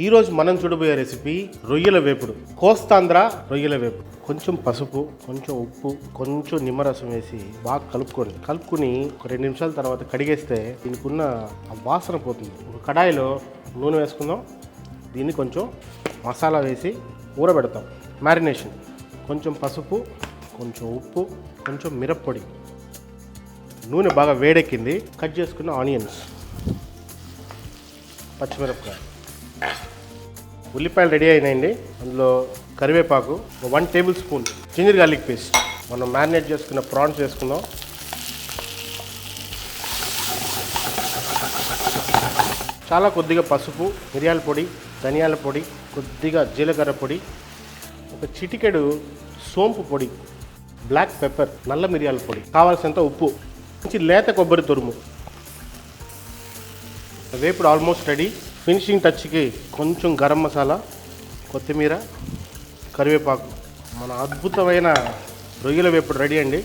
ఈరోజు మనం చూడబోయే రెసిపీ రొయ్యల వేపుడు. కోస్తాంధ్ర రొయ్యల వేపుడు. కొంచెం పసుపు, కొంచెం ఉప్పు, కొంచెం నిమ్మరసం వేసి బాగా కలుపుకొని ఒక 2 నిమిషాల తర్వాత కడిగేస్తే దీనికి ఉన్న ఆ వాసన పోతుంది. ఒక కడాయిలో నూనె వేసుకుందాం. దీన్ని కొంచెం మసాలా వేసి ఊరబెడతాం. మ్యారినేషన్ కొంచెం పసుపు, కొంచెం ఉప్పు, కొంచెం మిరప్పొడి. నూనె బాగా వేడెక్కింది. కట్ చేసుకున్న ఆనియన్స్, పచ్చిమిరపకాయ, ఉల్లిపాయలు రెడీ అయినాయండి. అందులో కరివేపాకు, 1 tablespoon ginger garlic paste, మనం మ్యారినేట్ చేసుకున్న ప్రాన్స్ వేసుకుందాం. చాలా కొద్దిగా పసుపు, మిరియాల పొడి, ధనియాల పొడి, కొద్దిగా జీలకర్ర పొడి, ఒక చిటికెడు సోంపు పొడి, బ్లాక్ పెప్పర్, నల్ల మిరియాల పొడి, కావాల్సినంత ఉప్పు, మంచి లేత కొబ్బరి తురుము. వేపుడు ఆల్మోస్ట్ రెడీ. ఫినిషింగ్ టచ్కి కొంచెం గరం మసాలా, కొత్తిమీర, కరివేపాకు. మన అద్భుతమైన రొయ్యల వేపుడు రెడీ అండి.